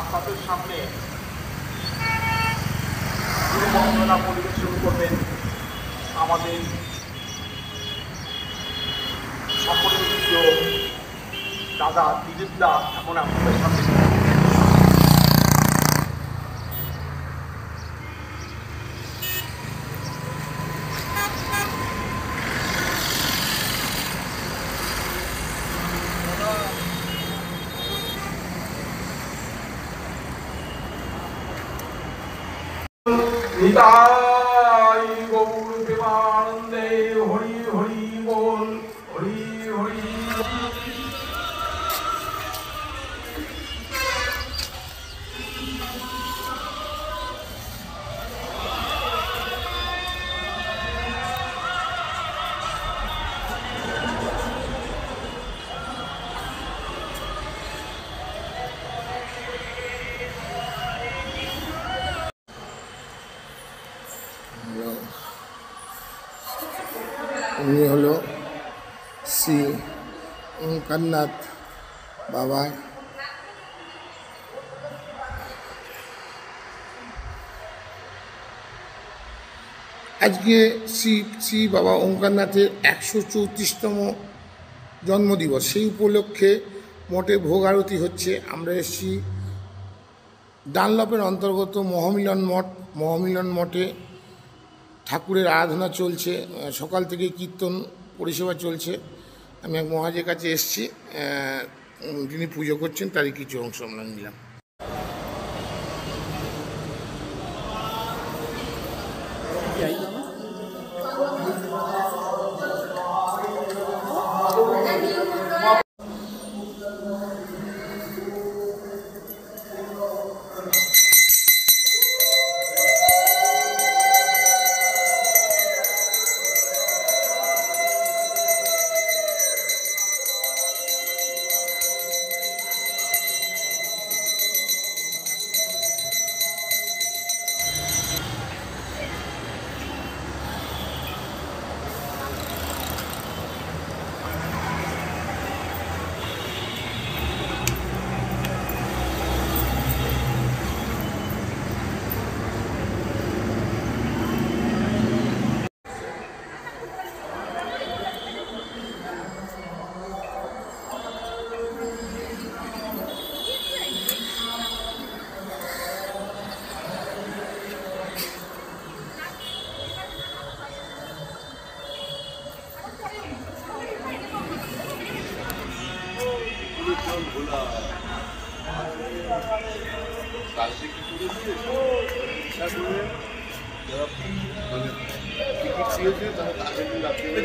আপনাদের সামনে বন্দনা পরিবেশন করবেন আমাদের সকলের প্রিয় দাদা দিলীপ দা। এখন আপনাদের সামনে নিতাই গৌর প্রেমানন্দে হরি হরি বল, হরি হরি। উনি হলো শ্রী ওঙ্কারনাথ বাবা। আজকে শ্রী বাবা ওঙ্কারনাথের 134তম জন্মদিবস। সেই উপলক্ষে মঠে ভোগ আরতি হচ্ছে। আমরা এসেছি ডানলপের অন্তর্গত মহামিলন মঠে ঠাকুরের আরাধনা চলছে, সকাল থেকে কীর্তন পরিষেবা চলছে। আমি এক মহাজের কাছে এসেছি, যিনি পুজো করছেন, তারই কিছু অংশ আমরা নিলাম।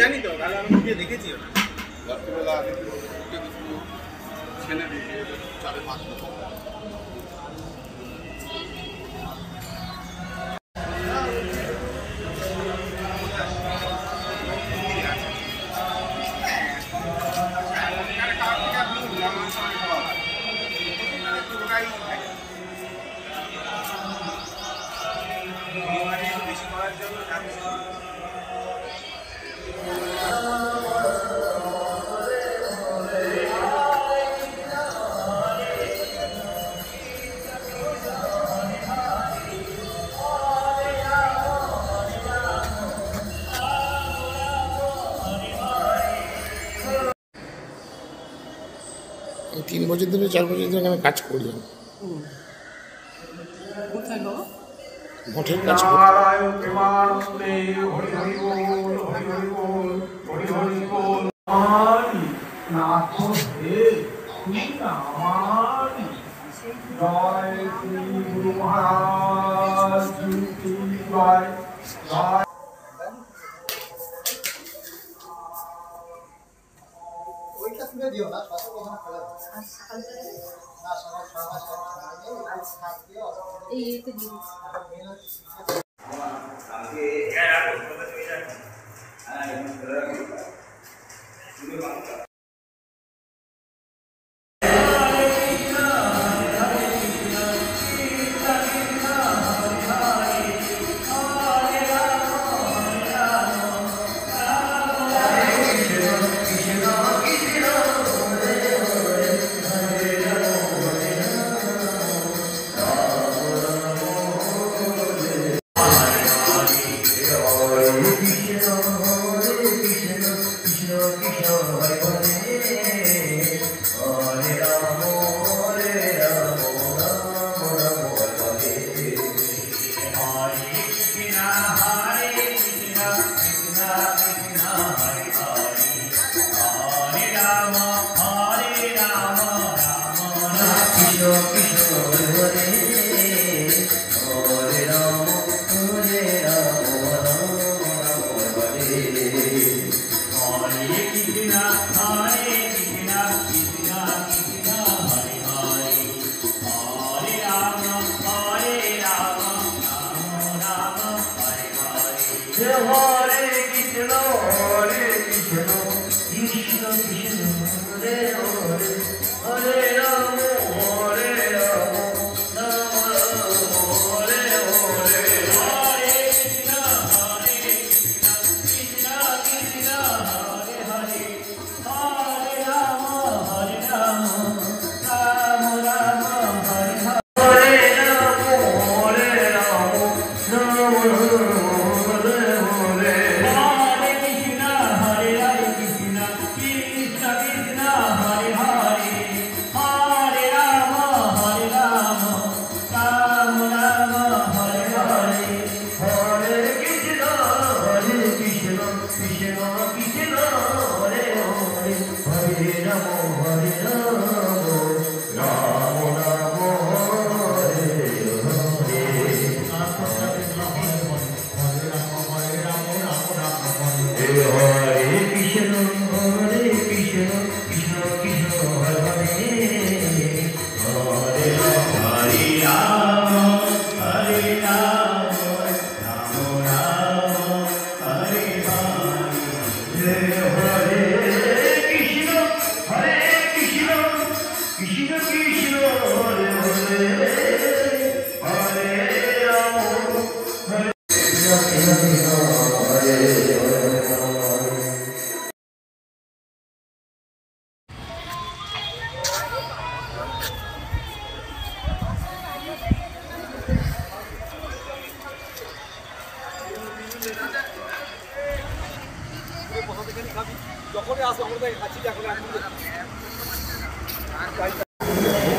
জানি তো, তাহলে আমি দেখেছি রাত্রিবেলা আগে কিছু ছেলে ঢুকে 4-5 বেশি করার জন্য 3 বছর ধরে 4 বছর ধরে আমি কাজ করি। মঠের কাজ করি। জয় শ্রী গুরু মহারাজ কি জয়। দিও না সাথে কখনো খেলা না সবাই এই এতে দিই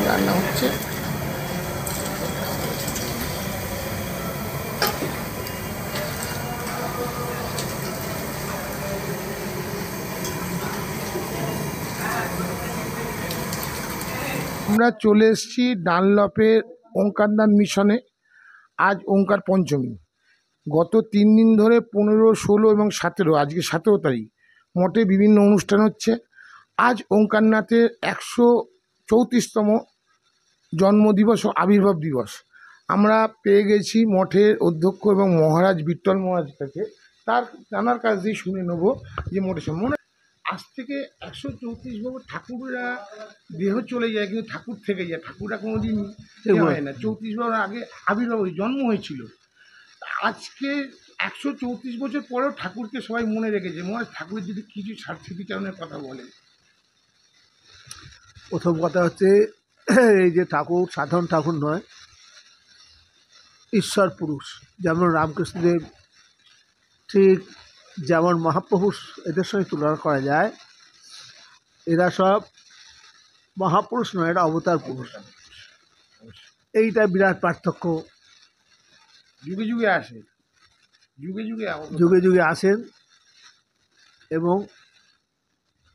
রান্না হচ্ছে। আমরা চলে এসেছি ডানলপের ওঙ্কারনাথ মিশনে। আজ ওঙ্কার পঞ্চমী। গত 3 দিন ধরে 15, 16 এবং 17, আজকে 17 তারিখ মঠে বিভিন্ন অনুষ্ঠান হচ্ছে। আজ ওঙ্কারনাথের 134তম জন্মদিবস ও আবির্ভাব দিবস। আমরা পেয়ে গেছি মঠের অধ্যক্ষ এবং মহারাজ বিট্টল মহারাজ কাছে। তার জানার কাছ দিয়ে শুনে নেব যে মঠের সম্বন্ধে। আজ থেকে 134 বছর ঠাকুররা দেহ চলে যায়, কিন্তু ঠাকুর থেকে যায়। ঠাকুররা কোনোদিন হয় না। 34 বছর আগে আবির্ভাব জন্ম হয়েছিল। আজকে 134 বছর পরেও ঠাকুরকে সবাই মনে রেখেছে। মহারাজ, ঠাকুরের যদি কিছু স্মৃতিচারণের কথা বলে। প্রথম কথা হচ্ছে, এই যে ঠাকুর সাধারণ ঠাকুর নয়, ঈশ্বর পুরুষ। যেমন রামকৃষ্ণদেব, ঠিক যেমন মহাপুরুষ এদের সঙ্গে তুলনা করা যায়, এরা সব মহাপুরুষ নয়, এরা অবতার পুরুষ। এইটা বিরাট পার্থক্য। যুগে যুগে আসে, যুগে যুগে যুগে যুগে আসেন এবং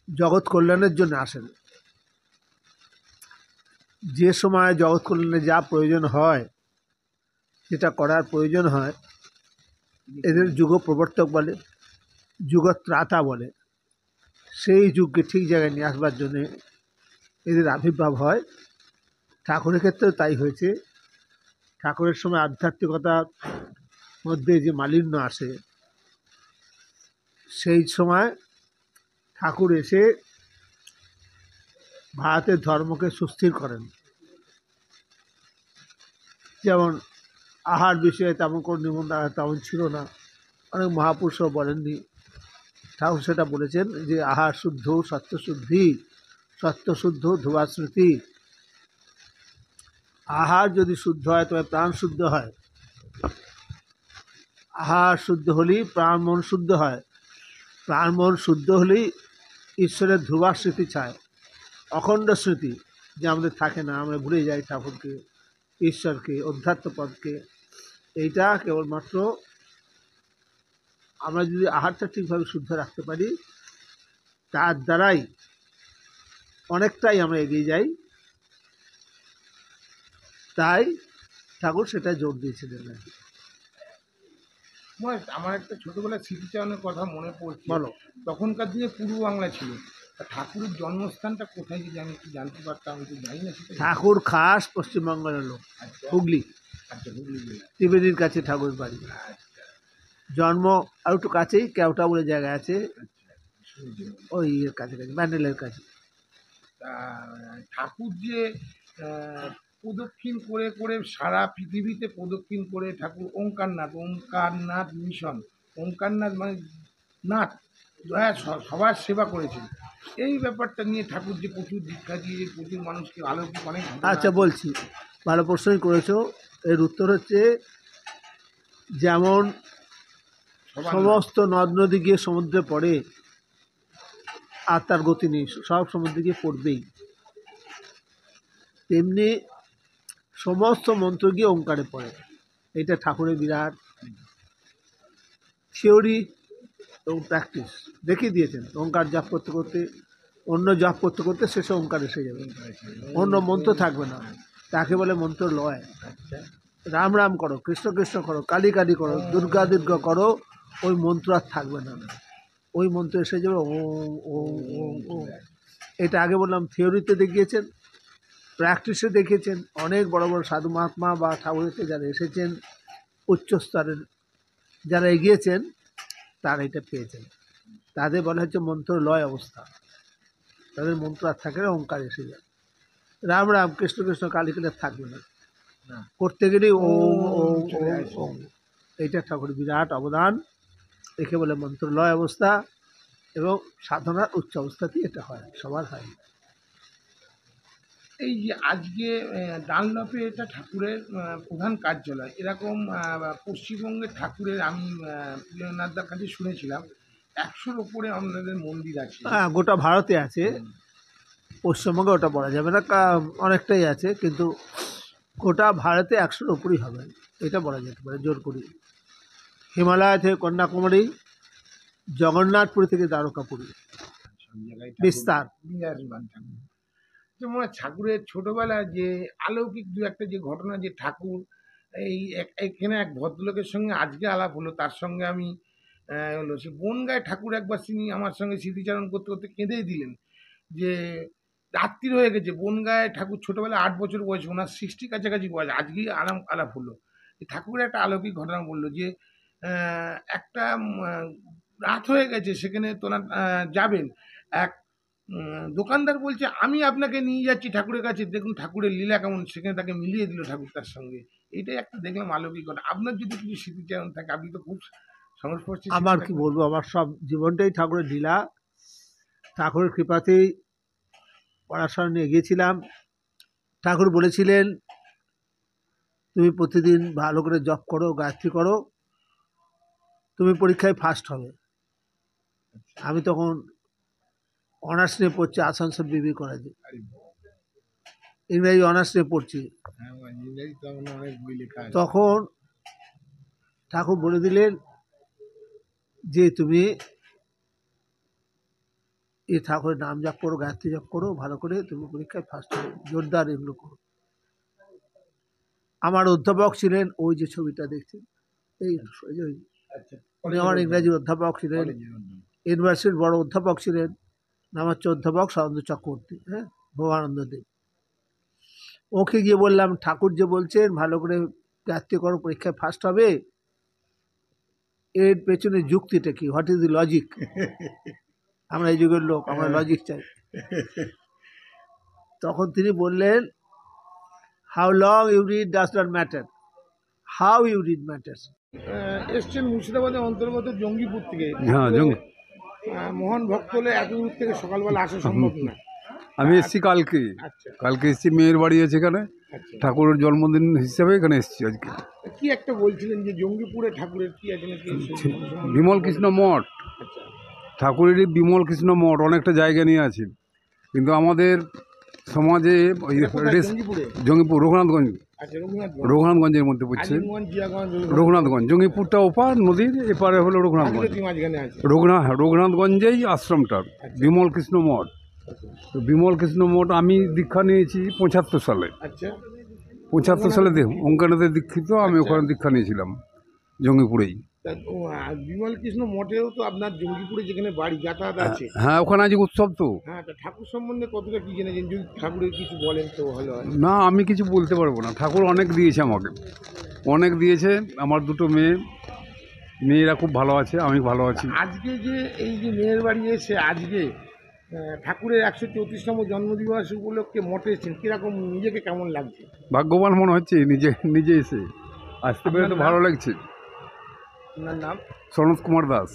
জগৎ কল্যাণের জন্য আসেন। যে সময় জগৎ কল্যাণে যা প্রয়োজন হয়, যেটা করার প্রয়োজন হয়, এদের যুগ প্রবর্তক বলে, যুগত্রাতা বলে। সেই যুগকে ঠিক জায়গায় নিয়ে আসবার জন্যে এদের আবির্ভাব হয়। ঠাকুরের ক্ষেত্রেও তাই হয়েছে। ঠাকুরের সময় আধ্যাত্মিকতার মধ্যে যে মালিন্য আসে, সেই সময় ঠাকুর এসে ভারতের ধর্মকে সুস্থির করেন। যেমন আহার বিষয়ে তেমন কোনো নিবন্ধ তেমন ছিল না, অনেক মহাপুরুষও বলেননি। ঠাকুর সেটা বলেছেন যে আহার শুদ্ধ সত্যশুদ্ধি, সত্যশুদ্ধ ধুবাস্মৃতি। আহার যদি শুদ্ধ হয় তবে প্রাণ শুদ্ধ হয়। আহার শুদ্ধ হলেই প্রাণ মন শুদ্ধ হয়। প্রাণ মন শুদ্ধ হলেই ঈশ্বরের ধ্রুবা স্মৃতি চায়, অখণ্ড স্মৃতি, যে আমাদের থাকে না, আমরা ভুলে যাই ঠাকুরকে, ঈশ্বরকে, অধ্যাত্ম পদকে। এইটা কেবলমাত্র আমরা যদি আহারটা ঠিকভাবে শুদ্ধ রাখতে পারি, তার দ্বারাই অনেকটাই আমরা এগিয়ে যাই। তাই ঠাকুর সেটা জোর দিয়েছিলেন আর কি। আমার একটা ছোটবেলার স্মৃতিচারণের কথা মনে পড়ছে। বলো। তখনকার দিনে পূর্ব বাংলা ছিল। ঠাকুরের জন্মস্থানটা কোথায় যদি আমি একটু জানতে পারতাম, আমি তো জানি না সেটা। ঠাকুর খাস পশ্চিমবঙ্গের লোক, হুগলি, আচ্ছা, হুগলি জেলা। ত্রিবেদীর কাছে ঠাকুর বাড়ি। জন্ম আর একটু কাছেই কেওটা বলে জায়গা আছে, ওই এর কাছাকাছি ব্যান্ডেলের কাছে। তা ঠাকুর যে প্রদক্ষিণ করে করে সারা পৃথিবীতে প্রদক্ষিণ করে ঠাকুর ওঙ্কারনাথ মিশন, ওঙ্কারনাথ মানে নাথ, হ্যাঁ, সবার সেবা করেছেন। এই ব্যাপারটা নিয়ে ঠাকুর যে প্রচুর দীক্ষা দিয়ে প্রচুর মানুষকে আলোকিত অনেক ঘটনা আচ্ছা আছে। বলছি, ভালো প্রশ্নই করেছো। এর উত্তর হচ্ছে, যেমন সবার সমস্ত নদ নদী গিয়ে সমুদ্রে পড়ে আর তার গতি নেই, সব সমুদ্রে গিয়ে পড়বেই, তেমনি সমস্ত মন্ত্র গিয়ে ওঙ্কারে পড়ে। এটা ঠাকুরের বিরাট থিওরি এবং প্র্যাকটিস দেখিয়ে দিয়েছেন। ওঙ্কার জপ করতে করতে, অন্য জপ করতে করতে শেষে ওঙ্কার এসে যাবে, অন্য মন্ত্র থাকবে না। তাকে বলে মন্ত্র লয়। রাম রাম করো, কৃষ্ণ কৃষ্ণ করো, কালী কালী করো, দুর্গা দুর্গা করো, ওই মন্ত্র আর থাকবে না। ওই মন্ত্র এসে যাবে ওম ওম ওম ওম। এটা আগে বললাম থিওরিতে দেখিয়েছেন, প্র্যাকটিসে দেখিয়েছেন। অনেক বড় বড় সাধু মহাত্মা বা ঠাকুরেতে যারা এসেছেন, উচ্চ স্তরের যারা এগিয়েছেন, তারা এটা পেয়েছেন। তাদের বলা হচ্ছে মন্ত্র লয় অবস্থা। তাদের মন্ত্র আর থাকে না, ওঙ্কার এসে যায়। রাম রাম কৃষ্ণ কৃষ্ণ কালী কালী থাকবে না, করতে গেলেই ওম ওম ওম ওম। এইটা ঠাকুরের বিরাট অবদান। একে বলে মন্ত্র লয় অবস্থা, এবং সাধনার উচ্চ অবস্থাতেই এটা হয়, সবার হয় না। এই যে আজকে ডানলপে এটা ঠাকুরের প্রধান কার্যালয়, এরকম পশ্চিমবঙ্গের ঠাকুরের আমি প্রিয়নাথদার কাছে শুনেছিলাম 100-র ওপরে আপনাদের মন্দির আছে। হ্যাঁ, গোটা ভারতে আছে, পশ্চিমবঙ্গে ওটা বলা যাবে না, অনেকটাই আছে, কিন্তু গোটা ভারতে 100-র উপরই হবে, এটা বলা যেতে পারে জোর করি। হিমালয় থেকে কন্যাকুমারী, জগন্নাথপুরী থেকে দ্বারকাপুরী, সব জায়গায় বিস্তার। বিরাজমান ঠাকুর। যেমন ঠাকুরের ছোটবেলায় যে অলৌকিক দু একটা যে ঘটনা, যে ঠাকুর এখানে এক ভদ্রলোকের সঙ্গে আজকে আলাপ হলো, তার সঙ্গে আমি হলো সে বনগায় ঠাকুর একবার তিনি আমার সঙ্গে স্মৃতিচারণ করতে করতে কেঁদেই দিলেন যে রাত্রি হয়ে গেছে। বনগায় ঠাকুর ছোটবেলায় 8 বছর বয়স, ওনার 60 কাছাকাছি বয়স, আজকেই আলাপ হলো। ঠাকুরের একটা অলৌকিক ঘটনা বললো যে একটা রাত হয়ে গেছে, সেখানে তোরা যাবেন। এক দোকানদার বলছে আমি আপনাকে নিয়ে যাচ্ছি ঠাকুরের কাছে, দেখুন ঠাকুরের লীলা কেমন। সেখানে তাকে মিলিয়ে দিল ঠাকুর তার সঙ্গে। এটাই একটা দেখলাম অলৌকিক ঘটনা। আপনার যদি কিছু স্মৃতিচারণ থাকে, আপনি তো খুব সংস্পর্শে। আমার কি বলবো, আমার সব জীবনটাই ঠাকুরের লীলা। ঠাকুরের কৃপাতেই পড়াশোনা নিয়ে গিয়েছিলাম। ঠাকুর বলেছিলেন, তুমি প্রতিদিন ভালো করে জপ করো, গায়ত্রী করো, তুমি পরীক্ষায় ফার্স্ট হবে। আমি তখন অনার্স নিয়ে পড়ছি আসানসোল বিবি কলেজে, ইংরেজি অনার্স নিয়ে পড়ছি। অনেক বই লেখা আছে। তখন ঠাকুর বলে দিলেন যে তুমি এই ঠাকুরের নাম জপ করো, গায়ত্রী জপ করো, ভালো করে তুমি পরীক্ষায় ফার্স্ট হবে, জোরদার এগুলো করো। আমার অধ্যাপক ছিলেন, ওই যে ছবিটা দেখছেন, এই উনি আমার ইংরেজির অধ্যাপক ছিলেন, ইউনিভার্সিটির বড় অধ্যাপক ছিলেন। নাম হচ্ছে অধ্যাপক সরেন্দ্র চক্রবর্তী, হ্যাঁ, ভবানন্দ দেব। ওকে গিয়ে বললাম, ঠাকুর যে বলছেন ভালো করে গায়ত্রী করো, পরীক্ষায় ফার্স্ট হবে, এর পেছনে যুক্তিটা কি, হোয়াট ইজ দি লজিক? আমরা এই যুগের লোক, আমরা লজিক চাই। তখন তিনি বললেন, how long you read does not matter, how you read matters. এসছেন মুর্শিদাবাদের অন্তর্গত জঙ্গিপুর থেকে। হ্যাঁ, মহান ভক্ত হলে এত দূর থেকে সকালবেলা আসা সম্ভব না। আমি এসেছি কালকে। আচ্ছা কালকে এসেছি, মেয়ের বাড়ি আছে এখানে, আচ্ছা। ঠাকুরের জন্মদিন হিসেবে এখানে এসেছি আজকে। কি একটা বলছিলেন যে জঙ্গিপুরে ঠাকুরের কি এখানে কি বিমল কৃষ্ণ মঠ, আচ্ছা ঠাকুরেরই বিমল কৃষ্ণ মঠ অনেকটা জায়গা নিয়ে আছে, কিন্তু আমাদের সমাজে ওই জঙ্গিপুরে? জঙ্গিপুর রঘুনাথগঞ্জ, আচ্ছা, রঘুনাথগঞ্জ, রঘুনাথগঞ্জের মধ্যে পড়ছে। আজিমগঞ্জ, জিয়াগঞ্জ, রঘুনাথগঞ্জ, জঙ্গিপুরটা ওপার নদীর এপারে হলো রঘুনাথগঞ্জ। কি মাঝখানে আছে? রঘুনাথগঞ্জেই আশ্রমটা, বিমল কৃষ্ণ মঠ। তো বিমল কৃষ্ণ মঠ আমি দীক্ষা নিয়েছি 75 সালে। আচ্ছা 75 সালে ওঙ্কারনাথে দীক্ষিত, আমি ওখানে দীক্ষা নিয়েছিলাম জঙ্গিপুরেই। তা বিমল কৃষ্ণ মঠেও তো আপনার জঙ্গিপুরে যেখানে বাড়ি, যাতায়াত আছে। হ্যাঁ, ওখানে আজ উৎসব তো। হ্যাঁ, তা ঠাকুর সম্বন্ধে কতটা কি জেনেছেন? যদি ঠাকুরের কিছু বলেন তো ভালো হয়। না, আমি কিছু বলতে পারবো না। ঠাকুর অনেক দিয়েছে আমাকে, অনেক দিয়েছে। আমার দুটো মেয়ে, মেয়েরা খুব ভালো আছে, আমি ভালো আছি। আজকে যে এই যে মেয়ের বাড়ি এসে আজকে ঠাকুরের 134তম জন্মদিবস উপলক্ষে মঠে এসেছেন, কীরকম নিজেকে কেমন লাগছে? ভাগ্যবান মনে হচ্ছে নিজে নিজে এসে আসতে পেরে তো আপনার ভালো নাম? লাগছে। আপনার নাম? সনৎ কুমার দাস।